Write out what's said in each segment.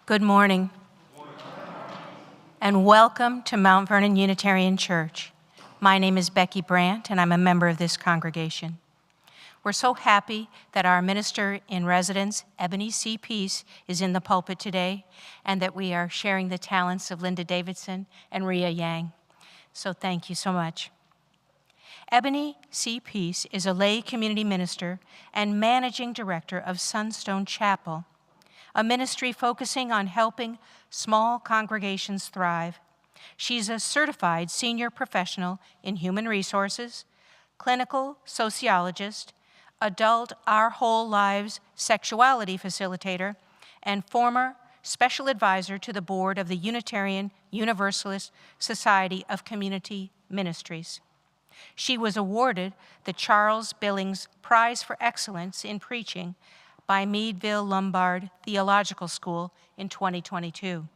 Good morning, and welcome to Mount Vernon Unitarian Church. My name is Becky Brandt, and I'm a member of this congregation. We're so happy that our minister in residence, Ebony C. Peace, is in the pulpit today, and that we are sharing the talents of Linda Davidson and Rhea Yang. So thank you so much. Ebony C. Peace is a lay community minister and managing director of Sunstone Chapel, a ministry focusing on helping small congregations thrive. She's a certified senior professional in human resources, clinical sociologist, adult Our Whole Lives sexuality facilitator, and former special advisor to the board of the Unitarian Universalist Society of Community Ministries. She was awarded the Charles Billings Prize for Excellence in Preaching by Meadville Lombard Theological School in 2022.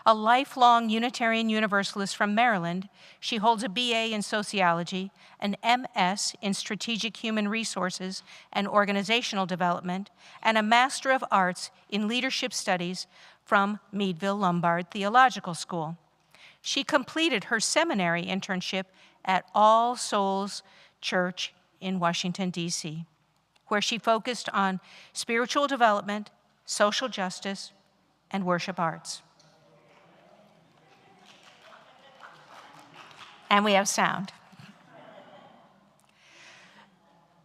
A lifelong Unitarian Universalist from Maryland, she holds a BA in Sociology, an MS in Strategic Human Resources and Organizational Development, and a Master of Arts in Leadership Studies from Meadville Lombard Theological School. She completed her seminary internship at All Souls Church in Washington, D.C., where she focused on spiritual development, social justice, and worship arts. And we have sound.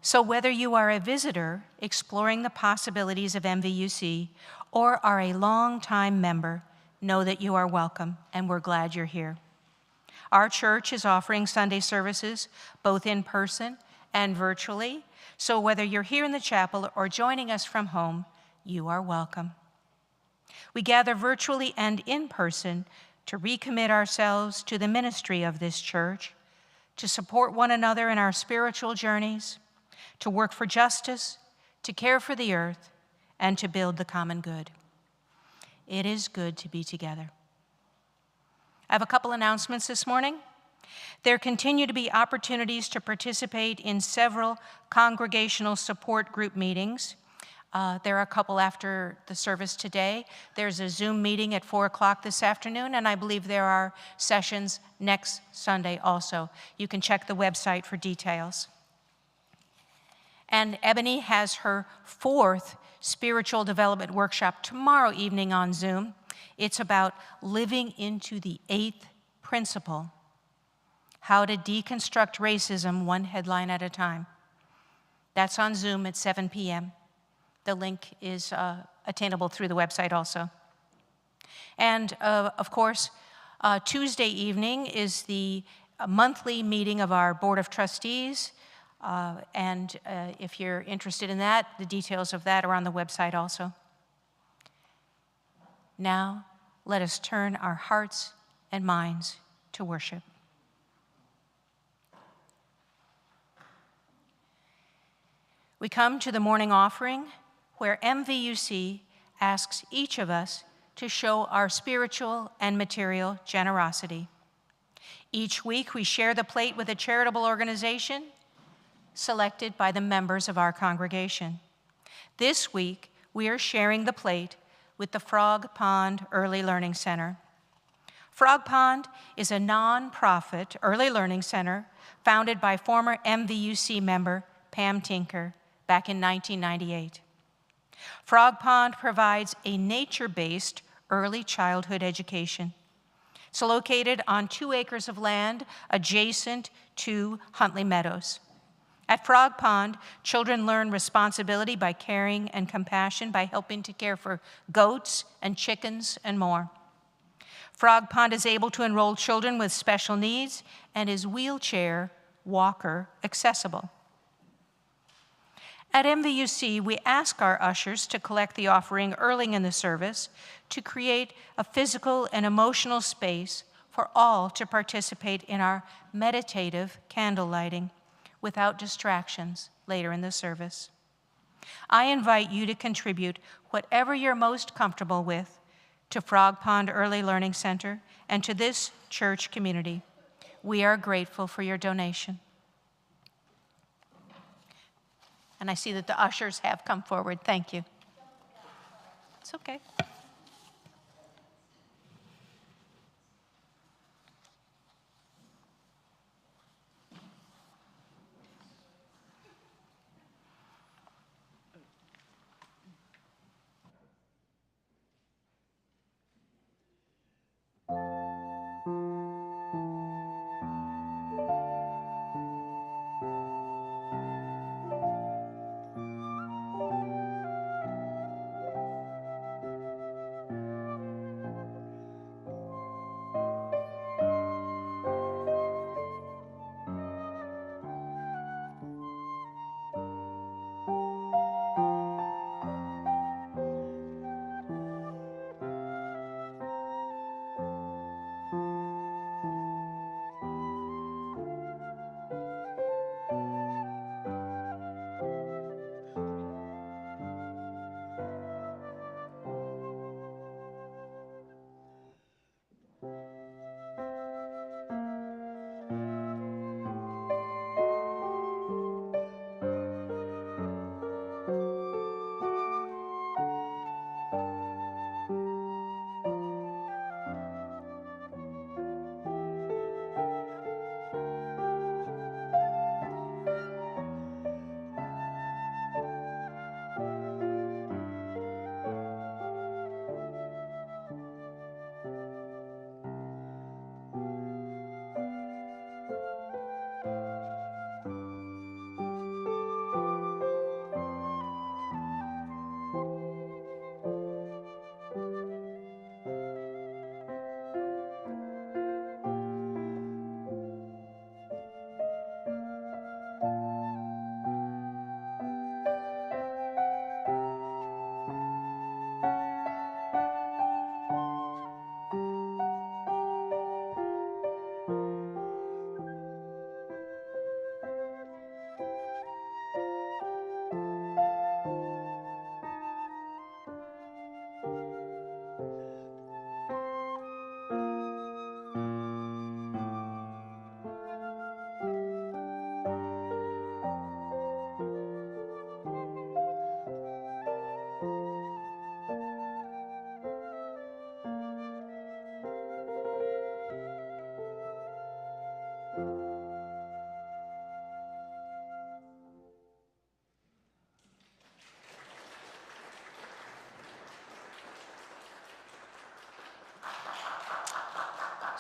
So whether you are a visitor exploring the possibilities of MVUC or are a longtime member, know that you are welcome, and we're glad you're here. Our church is offering Sunday services both in person and virtually, so whether you're here in the chapel or joining us from home, you are welcome. We gather virtually and in person to recommit ourselves to the ministry of this church, to support one another in our spiritual journeys, to work for justice, to care for the earth, and to build the common good. It is good to be together. I have a couple announcements this morning. There continue to be opportunities to participate in several congregational support group meetings. There are a couple after the service today. There's a Zoom meeting at 4 o'clock this afternoon, and I believe there are sessions next Sunday also. You can check the website for details. And Ebony has her 4th spiritual development workshop tomorrow evening on Zoom. It's about living into the 8th principle, how to deconstruct racism one headline at a time. That's on Zoom at 7 p.m. The link is attainable through the website also. And of course, Tuesday evening is the monthly meeting of our Board of Trustees. And if you're interested in that, the details of that are on the website also. Now, let us turn our hearts and minds to worship. We come to the morning offering, where MVUC asks each of us to show our spiritual and material generosity. Each week, we share the plate with a charitable organization selected by the members of our congregation. This week, we are sharing the plate with the Frog Pond Early Learning Center. Frog Pond is a nonprofit early learning center founded by former MVUC member Pam Tinker back in 1998. Frog Pond provides a nature-based early childhood education. It's located on 2 acres of land adjacent to Huntley Meadows. At Frog Pond, children learn responsibility by caring and compassion by helping to care for goats and chickens and more. Frog Pond is able to enroll children with special needs and is wheelchair, walker accessible. At MVUC, we ask our ushers to collect the offering early in the service to create a physical and emotional space for all to participate in our meditative candle lighting without distractions later in the service. I invite you to contribute whatever you're most comfortable with to Frog Pond Early Learning Center and to this church community. We are grateful for your donation. And I see that the ushers have come forward. Thank you. It's okay.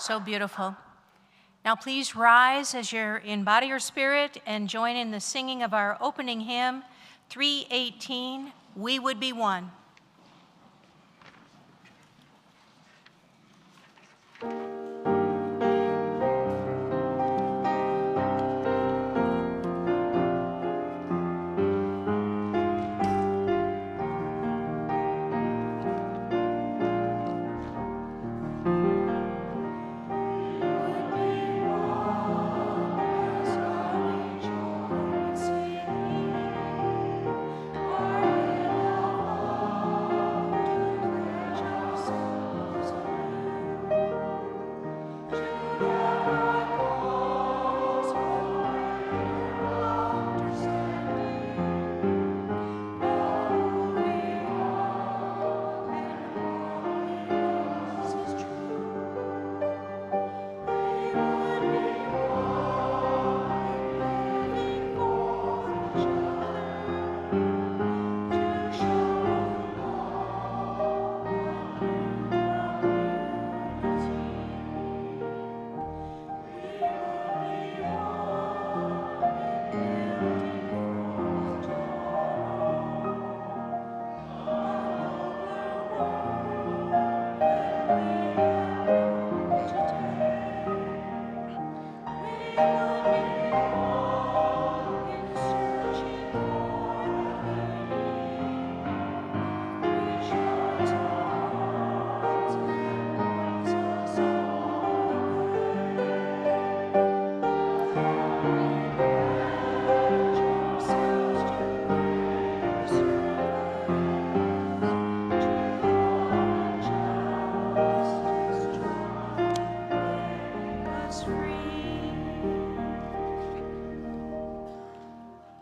So beautiful. Now please rise as you're in body or spirit and join in the singing of our opening hymn, 318, We Would Be One.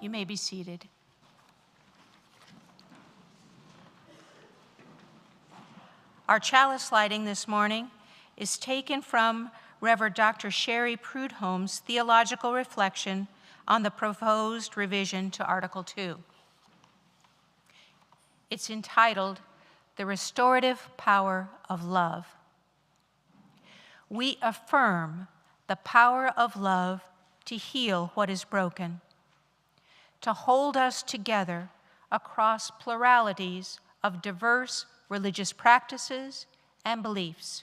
You may be seated. Our chalice lighting this morning is taken from Reverend Dr. Sherry Prudhomme's theological reflection on the proposed revision to Article 2. It's entitled, The Restorative Power of Love. We affirm the power of love to heal what is broken, to hold us together across pluralities of diverse religious practices and beliefs,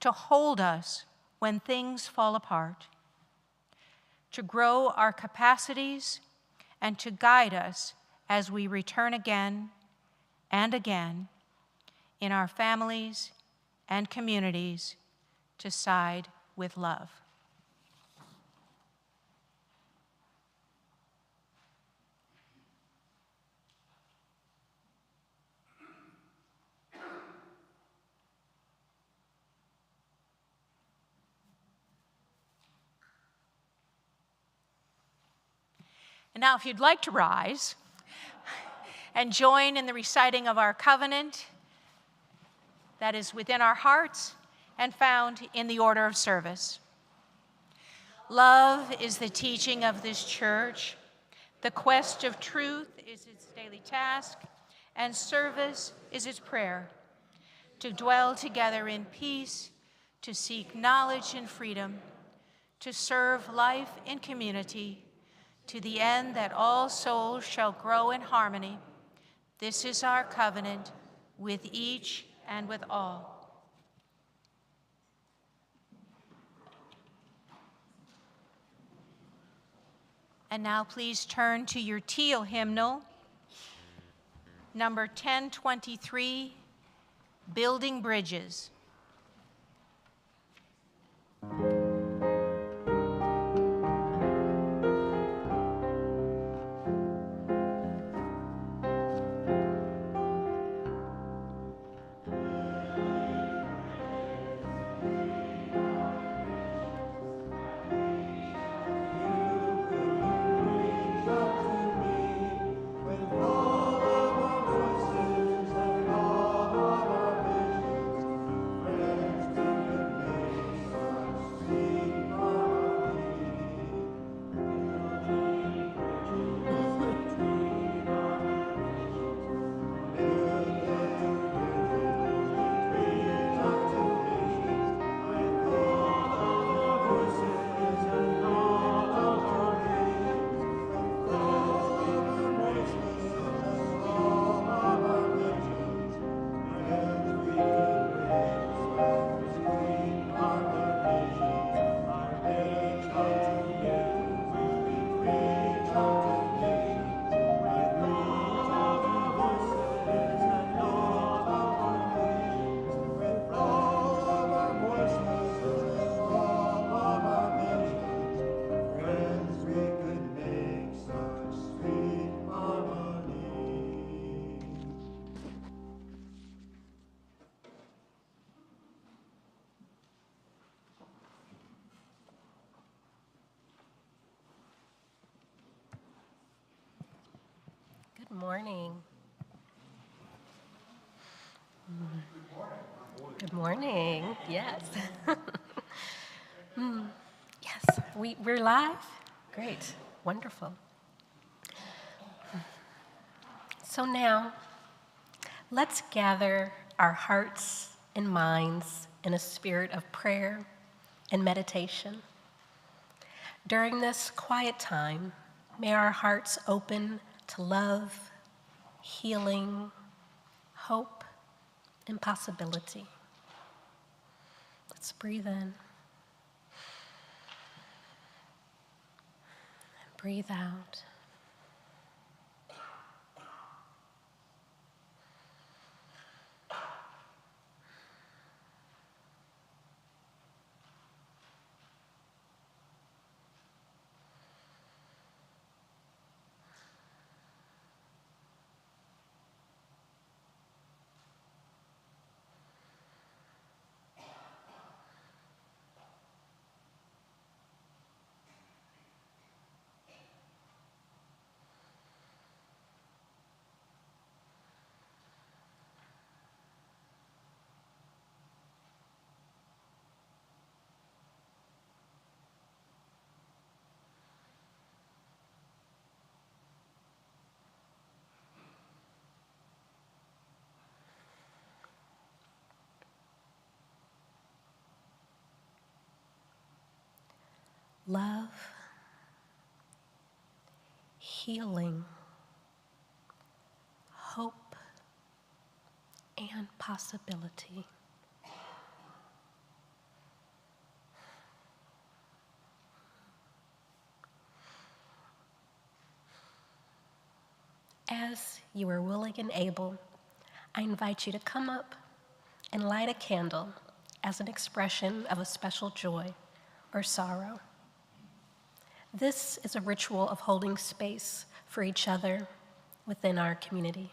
to hold us when things fall apart, to grow our capacities, and to guide us as we return again and again in our families and communities to side with love. And now if you'd like to rise and join in the reciting of our covenant that is within our hearts and found in the order of service. Love is the teaching of this church. The quest of truth is its daily task, and service is its prayer. To dwell together in peace, to seek knowledge and freedom, to serve life in community, to the end that all souls shall grow in harmony. This is our covenant with each and with all. And now please turn to your teal hymnal, number 1023, Building Bridges. morning. Good morning. Yes. Yes, we're live? Great. Wonderful. So now, let's gather our hearts and minds in a spirit of prayer and meditation. During this quiet time, may our hearts open to love, healing, hope, and possibility. Let's breathe in. Breathe out. Love, healing, hope, and possibility. As you are willing and able, I invite you to come up and light a candle as an expression of a special joy or sorrow. This is a ritual of holding space for each other within our community.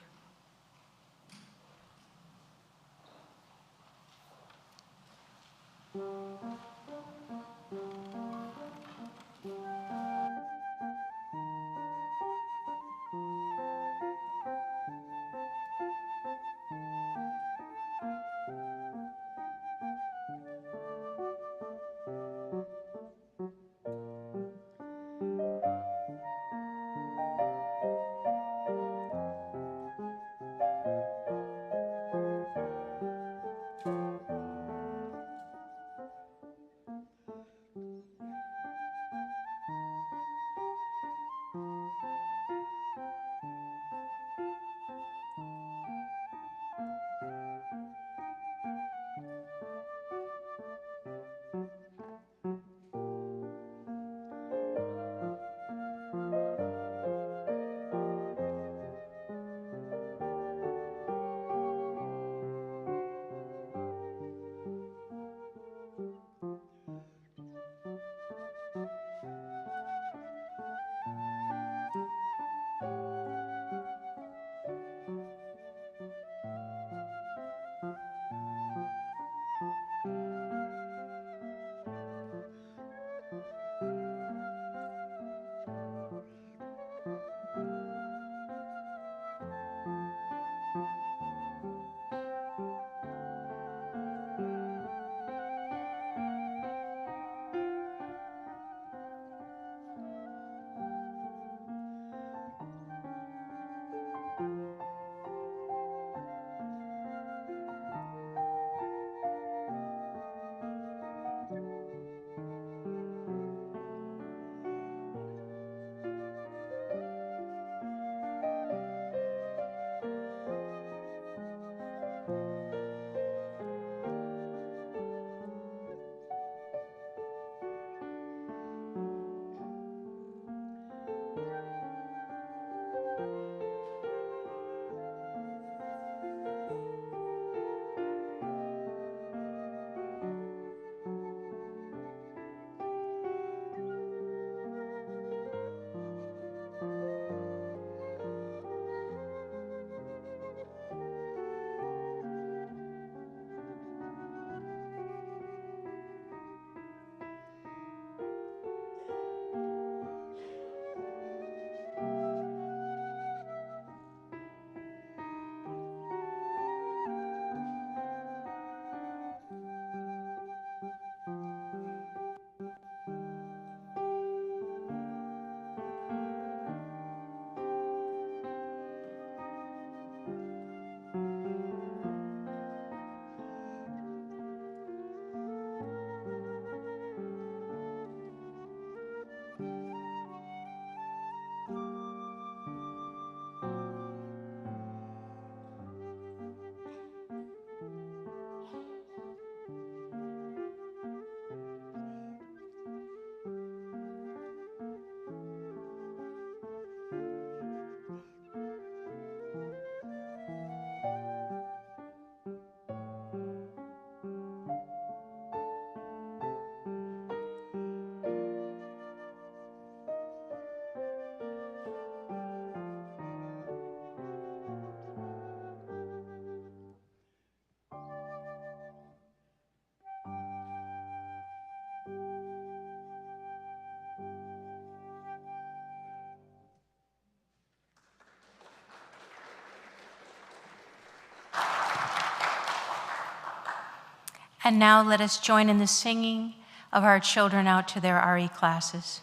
And now let us join in the singing of our children out to their RE classes.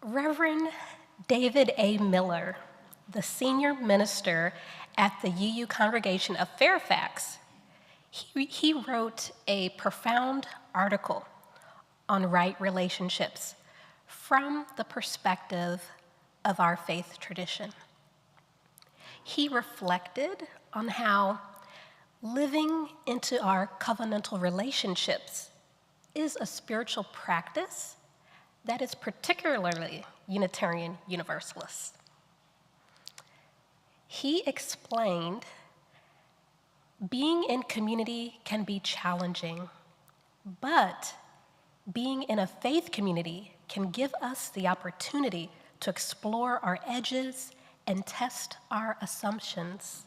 Reverend David A. Miller, the senior minister at the UU Congregation of Fairfax, he wrote a profound article on right relationships from the perspective of our faith tradition. He reflected on how living into our covenantal relationships is a spiritual practice that is particularly Unitarian Universalist. He explained being in community can be challenging, but being in a faith community can give us the opportunity to explore our edges and test our assumptions.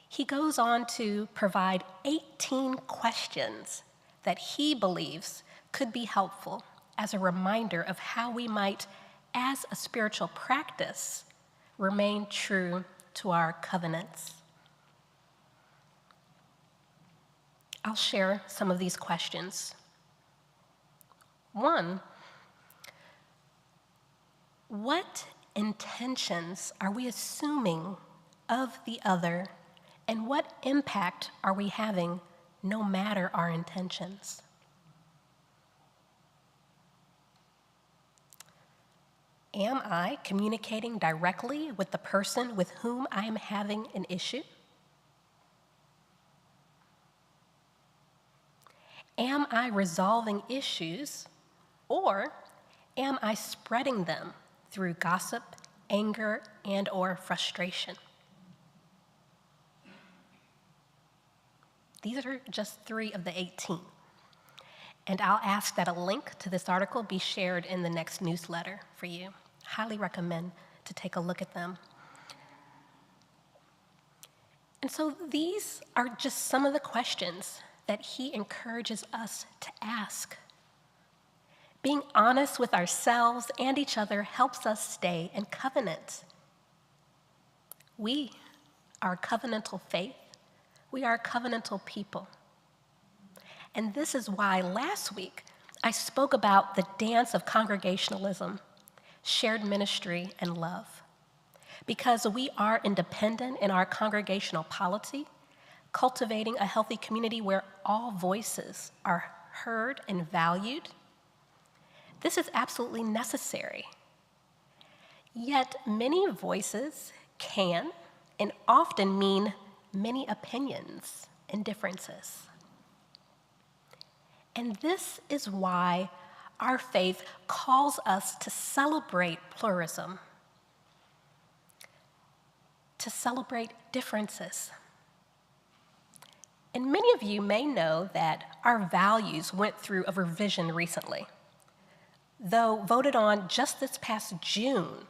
He goes on to provide 18 questions that he believes could be helpful as a reminder of how we might, as a spiritual practice, remain true to our covenants. I'll share some of these questions. 1, what intentions are we assuming of the other, and what impact are we having no matter our intentions? Am I communicating directly with the person with whom I am having an issue? Am I resolving issues, or am I spreading them through gossip, anger, and/or frustration? These are just 3 of the 18. And I'll ask that a link to this article be shared in the next newsletter for you. Highly recommend to take a look at them. And so these are just some of the questions that he encourages us to ask. Being honest with ourselves and each other helps us stay in covenant. We are a covenantal faith. We are a covenantal people. And this is why last week I spoke about the dance of congregationalism, shared ministry, and love. Because we are independent in our congregational polity, cultivating a healthy community where all voices are heard and valued. This is absolutely necessary. Yet many voices can and often mean many opinions and differences. And this is why our faith calls us to celebrate pluralism, to celebrate differences. And many of you may know that our values went through a revision recently. Though voted on just this past June,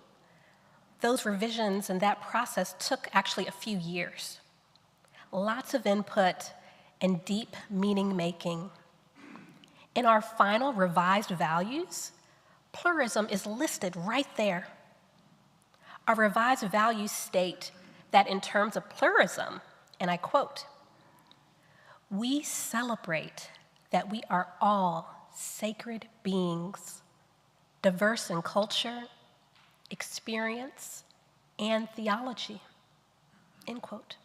those revisions and that process took actually a few years. Lots of input and deep meaning making. In our final revised values, pluralism is listed right there. Our revised values state that in terms of pluralism, and I quote, "We celebrate that we are all sacred beings, diverse in culture, experience, and theology," end quote.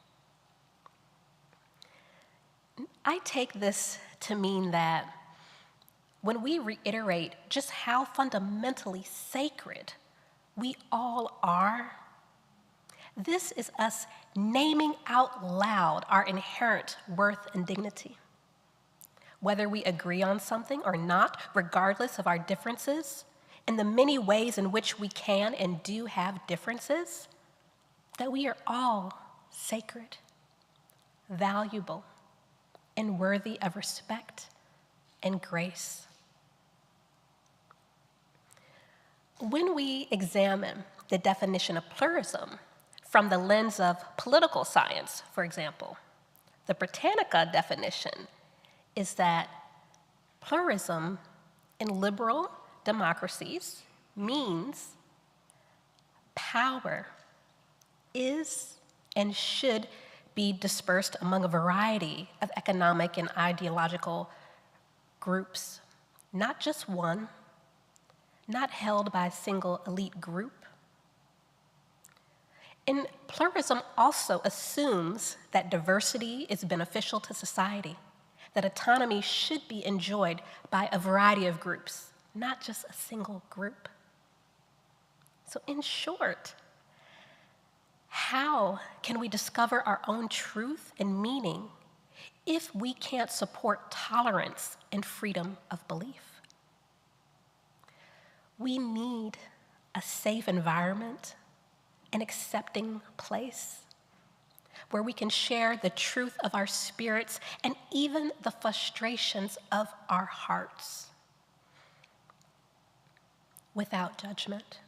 I take this to mean that when we reiterate just how fundamentally sacred we all are, this is us naming out loud our inherent worth and dignity. Whether we agree on something or not, regardless of our differences, and the many ways in which we can and do have differences, that we are all sacred, valuable, and worthy of respect and grace. When we examine the definition of pluralism from the lens of political science, for example, the Britannica definition is that pluralism in liberal democracies means power is and should be dispersed among a variety of economic and ideological groups, not just one, not held by a single elite group. And pluralism also assumes that diversity is beneficial to society, that autonomy should be enjoyed by a variety of groups, not just a single group. So in short, how can we discover our own truth and meaning if we can't support tolerance and freedom of belief? We need a safe environment, an accepting place where we can share the truth of our spirits and even the frustrations of our hearts without judgment,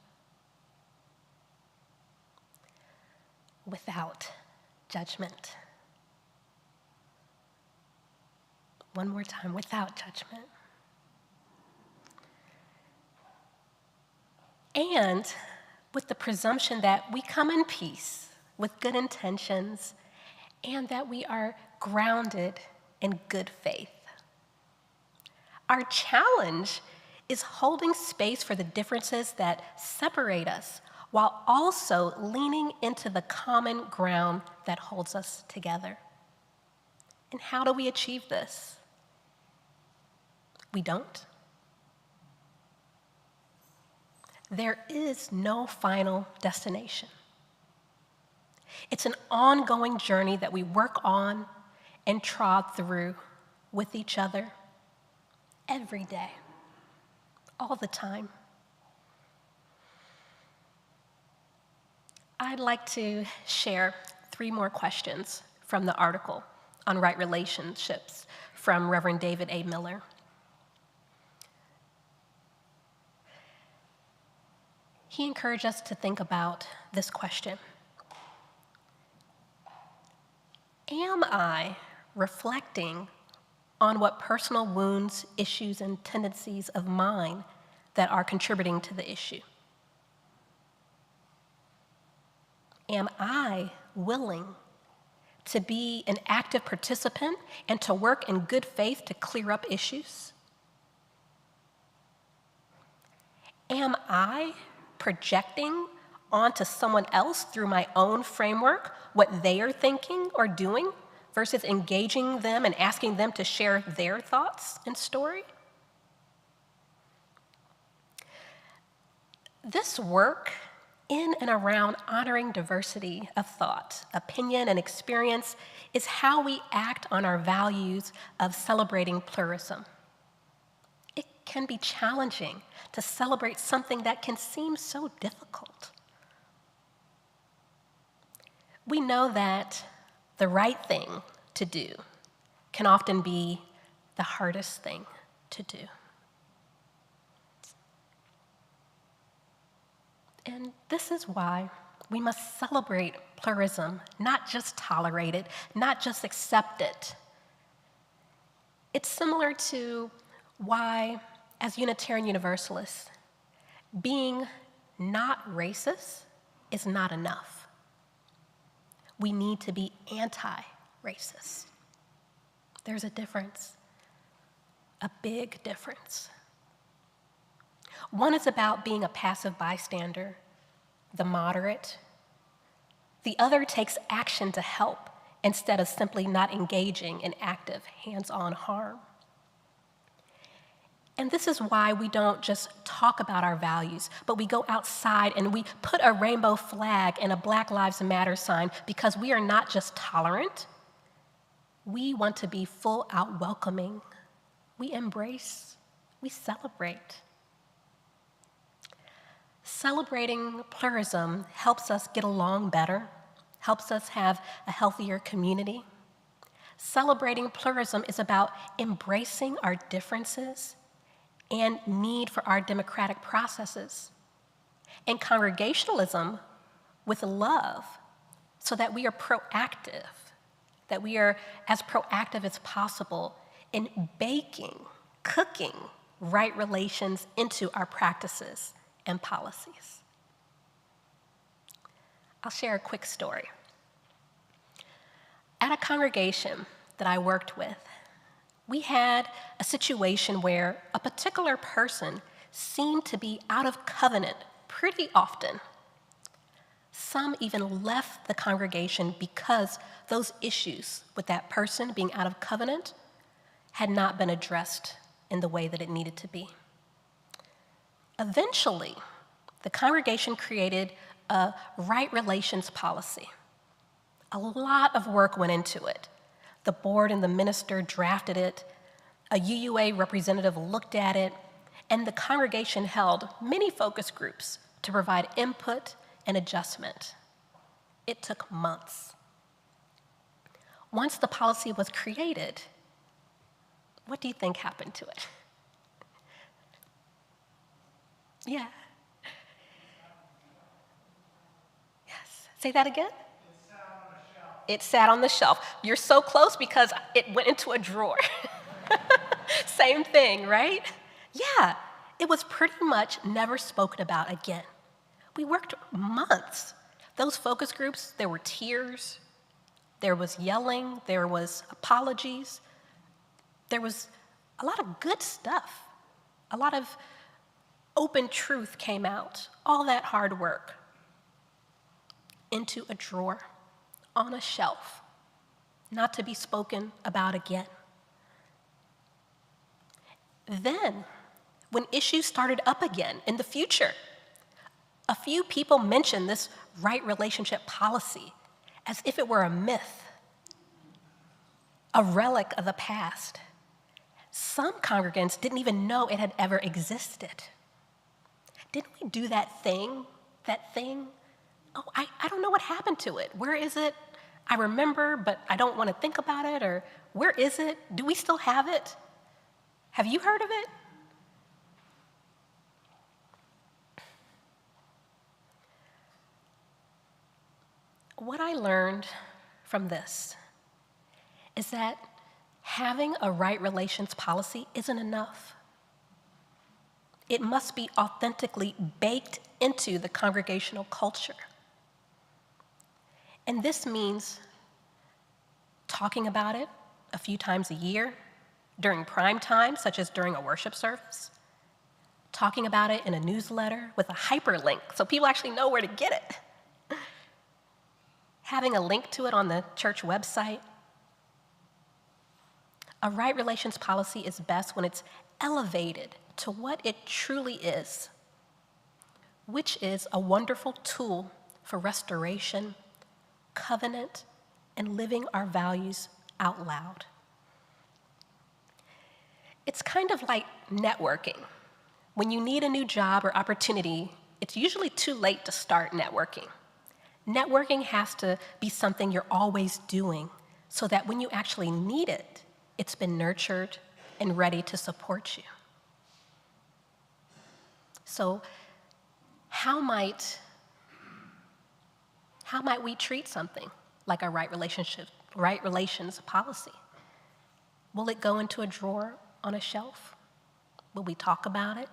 without judgment. One more time, without judgment. And with the presumption that we come in peace with good intentions and that we are grounded in good faith. Our challenge is holding space for the differences that separate us while also leaning into the common ground that holds us together. And how do we achieve this? We don't. There is no final destination. It's an ongoing journey that we work on and trod through with each other every day, all the time. I'd like to share 3 more questions from the article on right relationships from Reverend David A. Miller. he encouraged us to think about this question: am I reflecting on what personal wounds, issues, and tendencies of mine that are contributing to the issue? Am I willing to be an active participant and to work in good faith to clear up issues? Am I projecting onto someone else through my own framework what they are thinking or doing versus engaging them and asking them to share their thoughts and story? This work in and around honoring diversity of thought, opinion, and experience is how we act on our values of celebrating pluralism. It can be challenging to celebrate something that can seem so difficult. We know that the right thing to do can often be the hardest thing to do. And this is why we must celebrate pluralism, not just tolerate it, not just accept it. It's similar to why, as Unitarian Universalists, being not racist is not enough. We need to be anti-racist. There's a difference, a big difference. One is about being a passive bystander, the moderate. The other takes action to help instead of simply not engaging in active, hands-on harm. And this is why we don't just talk about our values, but we go outside and we put a rainbow flag and a Black Lives Matter sign, because we are not just tolerant, we want to be full out welcoming. We embrace, we celebrate. Celebrating pluralism helps us get along better, helps us have a healthier community. Celebrating pluralism is about embracing our differences and need for our democratic processes, and congregationalism with love, so that we are proactive, that we are as proactive as possible in baking, cooking right relations into our practices and policies. I'll share a quick story. At a congregation that I worked with, we had a situation where a particular person seemed to be out of covenant pretty often. Some even left the congregation because those issues with that person being out of covenant had not been addressed in the way that it needed to be. Eventually, the congregation created a right relations policy. A lot of work went into it. The board and the minister drafted it, a UUA representative looked at it, and the congregation held many focus groups to provide input and adjustment. It took months. Once the policy was created, what do you think happened to it? Yeah. Yes. Say that again? It sat on the shelf. You're so close because it went into a drawer. Same thing, right? Yeah, it was pretty much never spoken about again. We worked months. Those focus groups, there were tears, there was yelling, there was apologies, there was a lot of good stuff. A lot of open truth came out. All that hard work into a drawer, on a shelf, not to be spoken about again. Then, when issues started up again in the future, a few people mentioned this right relationship policy as if it were a myth, a relic of the past. Some congregants didn't even know it had ever existed. Didn't we do that thing? Oh, I don't know what happened to it. Where is it? I remember, but I don't want to think about it. Or where is it? Do we still have it? Have you heard of it? What I learned from this is that having a right relations policy isn't enough. It must be authentically baked into the congregational culture. And this means talking about it a few times a year during prime time, such as during a worship service, talking about it in a newsletter with a hyperlink so people actually know where to get it, having a link to it on the church website. A right relations policy is best when it's elevated to what it truly is, which is a wonderful tool for restoration, covenant, and living our values out loud. It's kind of like networking. When you need a new job or opportunity, it's usually too late to start networking. Networking has to be something you're always doing so that when you actually need it, it's been nurtured and ready to support you. So how might we treat something like a right relations policy? Will it go into a drawer on a shelf? Will we talk about it?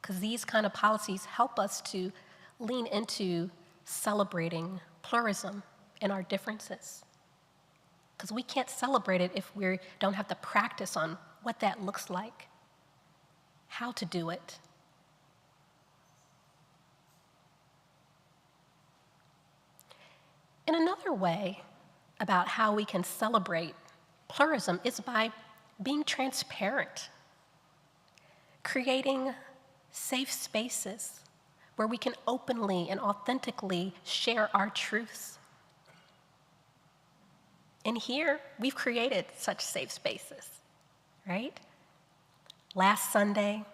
Because these kind of policies help us to lean into celebrating pluralism and our differences. Because we can't celebrate it if we don't have the practice on what that looks like, how to do it. And another way about how we can celebrate pluralism is by being transparent, creating safe spaces where we can openly and authentically share our truths. And here, we've created such safe spaces, right? Last Sunday,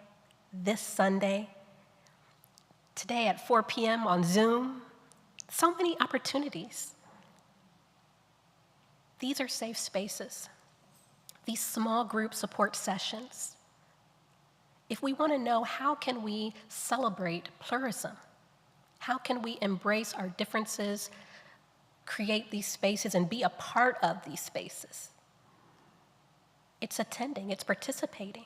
this Sunday, today at 4 p.m. on Zoom, so many opportunities. These are safe spaces, these small group support sessions. If we want to know how can we celebrate pluralism, how can we embrace our differences, create these spaces, and be a part of these spaces, it's attending, it's participating.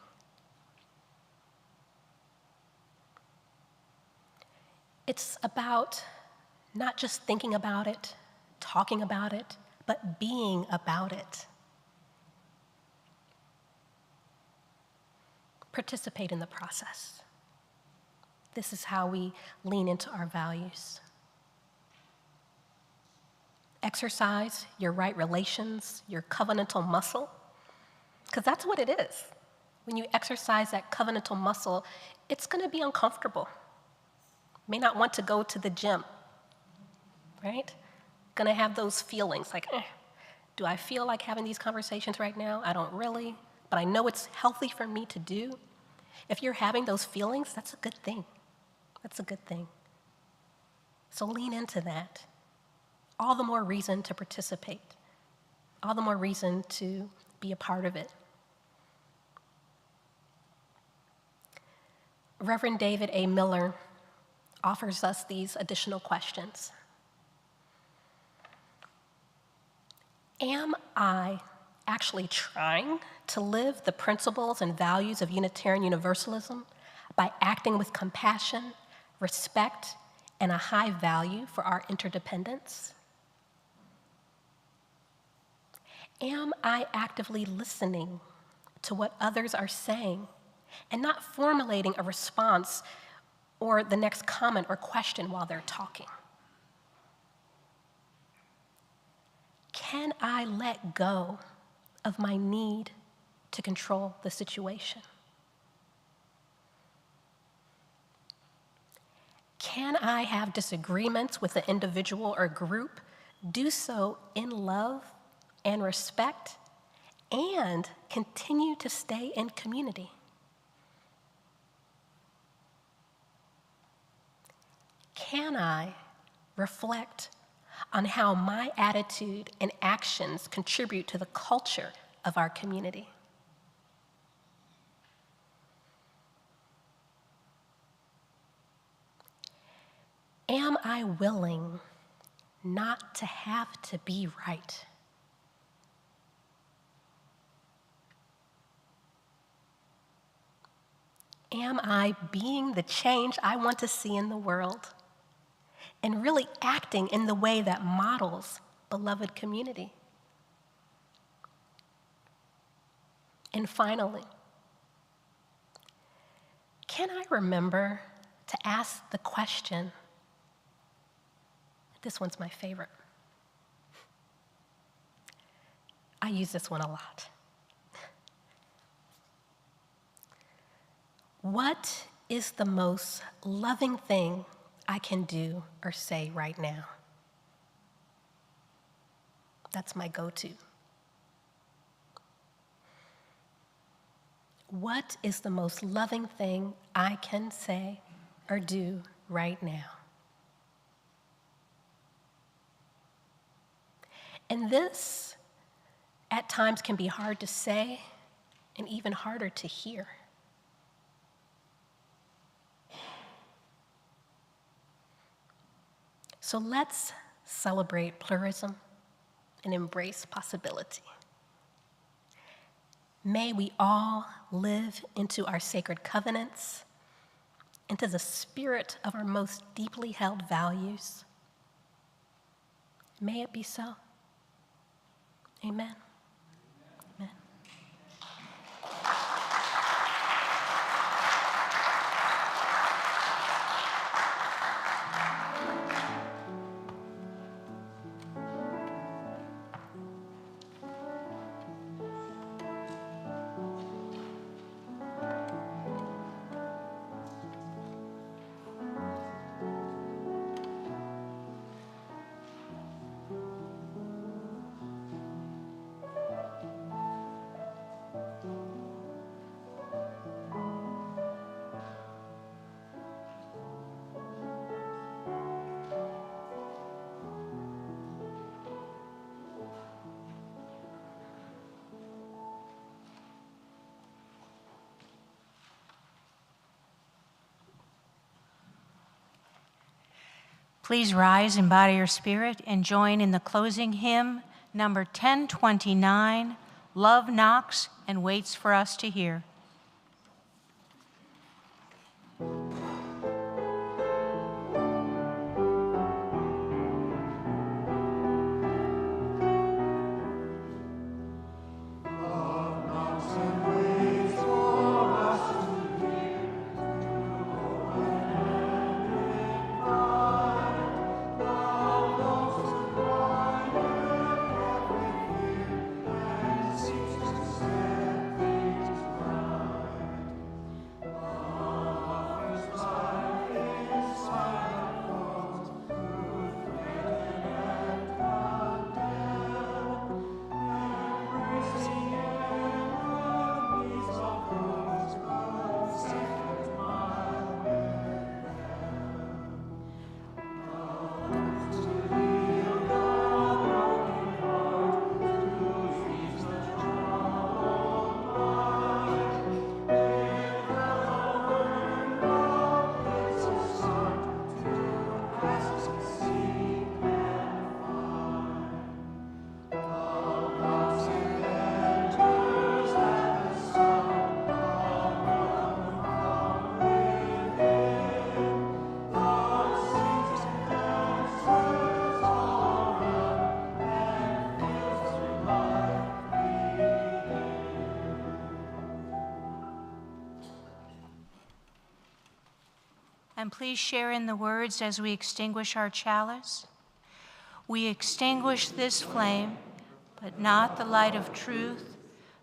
It's about not just thinking about it, talking about it, but being about it. Participate in the process. This is how we lean into our values. Exercise your right relations, your covenantal muscle, because that's what it is. When you exercise that covenantal muscle, it's going to be uncomfortable. You may not want to go to the gym, right? Going to have those feelings like, do I feel like having these conversations right now? I don't really, but I know it's healthy for me to do. If you're having those feelings, that's a good thing. That's a good thing. So lean into that. All the more reason to participate. All the more reason to be a part of it. Reverend David A. Miller offers us these additional questions. Am I actually trying to live the principles and values of Unitarian Universalism by acting with compassion, respect, and a high value for our interdependence? Am I actively listening to what others are saying and not formulating a response or the next comment or question while they're talking? Can I let go of my need to control the situation? Can I have disagreements with an individual or group, do so in love and respect, and continue to stay in community? Can I reflect on how my attitude and actions contribute to the culture of our community? Am I willing not to have to be right. Am I being the change I want to see in the world and really acting in the way that models beloved community? And finally, can I remember to ask the question? This one's my favorite. I use this one a lot. What is the most loving thing I can do or say right now? That's my go-to. What is the most loving thing I can say or do right now? And this, at times, can be hard to say and even harder to hear. So let's celebrate pluralism and embrace possibility. May we all live into our sacred covenants, into the spirit of our most deeply held values. May it be so. Amen. Amen. Please rise in body or spirit and join in the closing hymn, number 1029, Love Knocks and Waits for Us to Hear. And please share in the words as we extinguish our chalice. We extinguish this flame, but not the light of truth,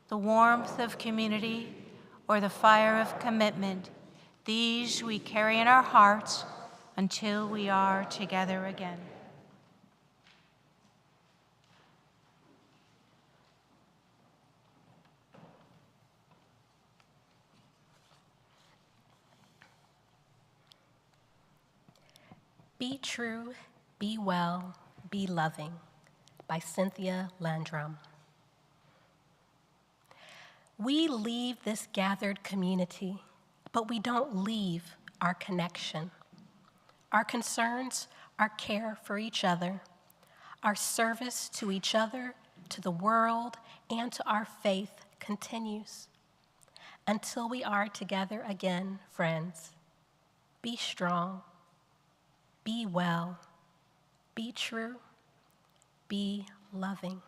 the warmth of community, or the fire of commitment. These we carry in our hearts until we are together again. Be True, Be Well, Be Loving by Cynthia Landrum. We leave this gathered community, but we don't leave our connection, our concerns, our care for each other, Our service to each other, to the world, and to our faith continues. Until we are together again, friends, be strong, be well, be true, be loving.